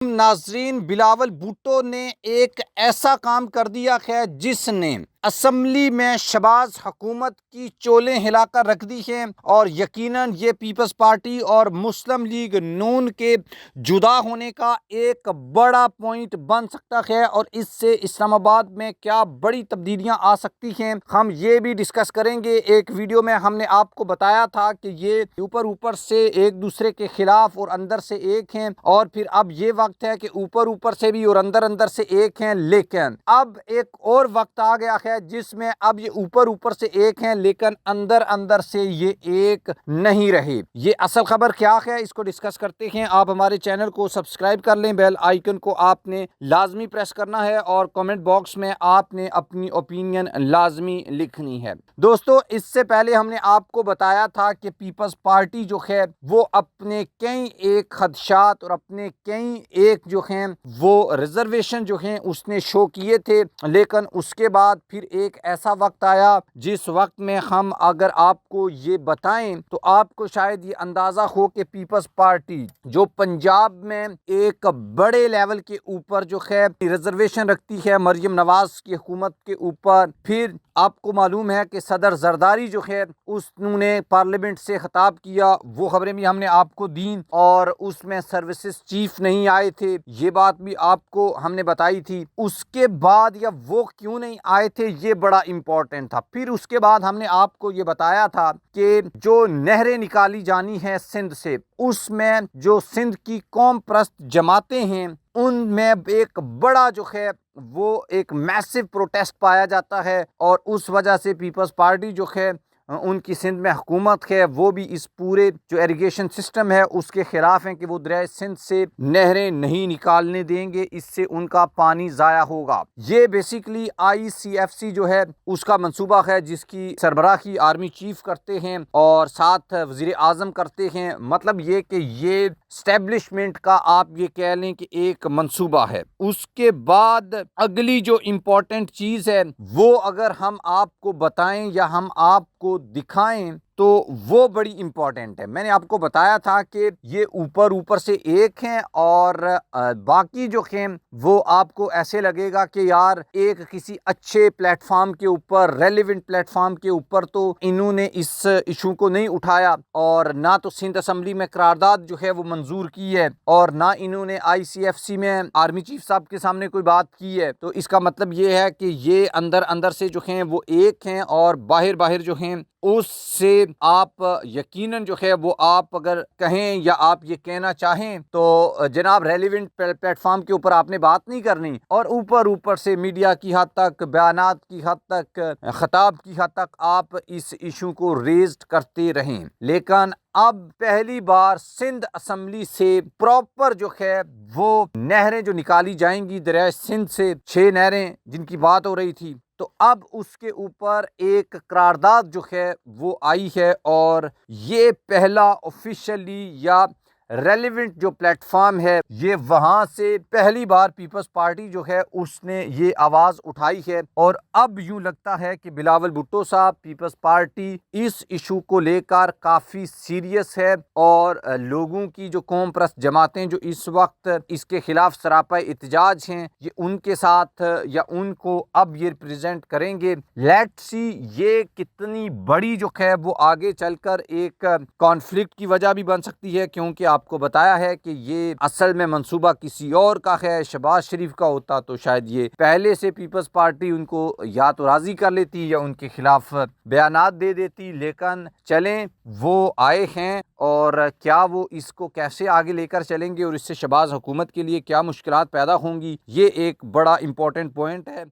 ناظرین، بلاول بھٹو نے ایک ایسا کام کر دیا ہے جس نے اسمبلی میں شہباز حکومت کی چولیں ہلا کر رکھ دی ہیں، اور یقیناً یہ پیپلز پارٹی اور مسلم لیگ نون کے جدا ہونے کا ایک بڑا پوائنٹ بن سکتا ہے، اور اس سے اسلام آباد میں کیا بڑی تبدیلیاں آ سکتی ہیں ہم یہ بھی ڈسکس کریں گے۔ ایک ویڈیو میں ہم نے آپ کو بتایا تھا کہ یہ اوپر سے ایک دوسرے کے خلاف اور اندر سے ایک ہیں، اور پھر اب یہ وقت ہے کہ اوپر سے بھی اور اندر سے ایک ہیں، لیکن اب ایک اور وقت آ گیا ہے جس میں اب یہ اوپر سے ایک ہیں لیکن اندر سے یہ ایک نہیں رہے۔ یہ اصل خبر کیا ہے، اس کو ڈسکس کرتے ہیں۔ آپ ہمارے چینل کو سبسکرائب کر لیں، بیل آئیکن کو آپ نے لازمی پریس کرنا ہے، اور کمنٹ باکس میں آپ نے اپنی اوپینین لازمی لکھنی ہے۔ دوستو، اس سے پہلے ہم نے آپ کو بتایا تھا کہ پیپلز پارٹی جو ہے وہ اپنے کئی ایک خدشات اور اپنے کئی ایک جو ہیں وہ ریزرویشن جو ہیں اس نے شو کیے تھے، لیکن اس کے بعد پھر ایک ایسا وقت آیا جس وقت میں ہم اگر آپ کو یہ بتائیں تو آپ کو شاید یہ اندازہ ہو کہ پیپلز پارٹی جو پنجاب میں ایک بڑے لیول کے اوپر جو ہے ریزرویشن رکھتی ہے مریم نواز کی حکومت کے اوپر، پھر آپ کو معلوم ہے کہ صدر زرداری جو ہے اس نے پارلیمنٹ سے خطاب کیا، وہ خبریں بھی ہم نے آپ کو دیں، اور اس میں سروسز چیف نہیں آئے تھے، یہ بات بھی آپ کو ہم نے بتائی تھی۔ اس کے بعد یا وہ کیوں نہیں آئے تھے یہ بڑا امپورٹنٹ تھا۔ پھر اس کے بعد ہم نے آپ کو یہ بتایا تھا کہ جو نہریں نکالی جانی ہیں سندھ سے، اس میں جو سندھ کی قوم پرست جماعتیں ہیں ان میں ایک بڑا جو ہے وہ ایک میسو پروٹیسٹ پایا جاتا ہے، اور اس وجہ سے پیپلز پارٹی جو ہے ان کی سندھ میں حکومت ہے وہ بھی اس پورے جو ایریگیشن سسٹم ہے اس کے خلاف ہیں کہ وہ دریائے سندھ سے نہریں نہیں نکالنے دیں گے، اس سے ان کا پانی ضائع ہوگا۔ یہ بیسیکلی ICFC جو ہے اس کا منصوبہ ہے جس کی سربراہی آرمی چیف کرتے ہیں اور ساتھ وزیر اعظم کرتے ہیں۔ مطلب یہ کہ یہ اسٹیبلشمنٹ کا آپ یہ کہہ لیں کہ ایک منصوبہ ہے۔ اس کے بعد اگلی جو امپورٹنٹ چیز ہے وہ اگر ہم آپ کو بتائیں یا ہم آپ کو دکھائیں تو وہ بڑی امپورٹنٹ ہے۔ میں نے آپ کو بتایا تھا کہ یہ اوپر سے ایک ہیں، اور باقی جو ہیں وہ آپ کو ایسے لگے گا کہ یار ایک کسی اچھے پلیٹ فارم کے اوپر، ریلیونٹ پلیٹ فارم کے اوپر تو انہوں نے اس ایشو کو نہیں اٹھایا، اور نہ تو سندھ اسمبلی میں قرارداد جو ہے وہ منظور کی ہے، اور نہ انہوں نے ICFC میں آرمی چیف صاحب کے سامنے کوئی بات کی ہے۔ تو اس کا مطلب یہ ہے کہ یہ اندر سے جو ہیں وہ ایک ہیں، اور باہر جو ہیں اس سے آپ یقیناً جو ہے وہ آپ اگر کہیں یا آپ یہ کہنا چاہیں تو جناب ریلیونٹ پلیٹ فارم کے اوپر آپ نے بات نہیں کرنی، اور اوپر سے میڈیا کی حد تک، بیانات کی حد تک، خطاب کی حد تک آپ اس ایشو کو ریزڈ کرتے رہیں۔ لیکن اب پہلی بار سندھ اسمبلی سے پراپر جو ہے وہ نہریں جو نکالی جائیں گی دریائے سندھ سے، 6 نہریں جن کی بات ہو رہی تھی، تو اب اس کے اوپر ایک قرارداد جو ہے وہ آئی ہے، اور یہ پہلا آفیشلی یا ریلیونٹ جو پلیٹ فارم ہے یہ وہاں سے پہلی بار پیپلز پارٹی جو ہے اس نے یہ آواز اٹھائی ہے، اور اب یوں لگتا ہے کہ بلاول بھٹو صاحب، پیپلز پارٹی اس ایشو کو لے کر کافی سیریس ہے، اور لوگوں کی جو قوم پرست جماعتیں جو اس وقت اس کے خلاف سراپا احتجاج ہیں یہ ان کے ساتھ یا ان کو اب یہ ریپرزینٹ کریں گے۔ لیٹ سی یہ کتنی بڑی جو ہے وہ آگے چل کر ایک کانفلکٹ کی وجہ بھی بن سکتی ہے، کیونکہ آپ کو بتایا ہے کہ یہ اصل میں منصوبہ کسی اور کا ہے، شہباز شریف کا ہوتا تو شاید یہ پہلے سے پیپلز پارٹی ان کو یا تو راضی کر لیتی یا ان کے خلاف بیانات دے دیتی، لیکن چلیں وہ آئے ہیں، اور کیا وہ اس کو کیسے آگے لے کر چلیں گے اور اس سے شہباز حکومت کے لیے کیا مشکلات پیدا ہوں گی، یہ ایک بڑا امپورٹنٹ پوائنٹ ہے۔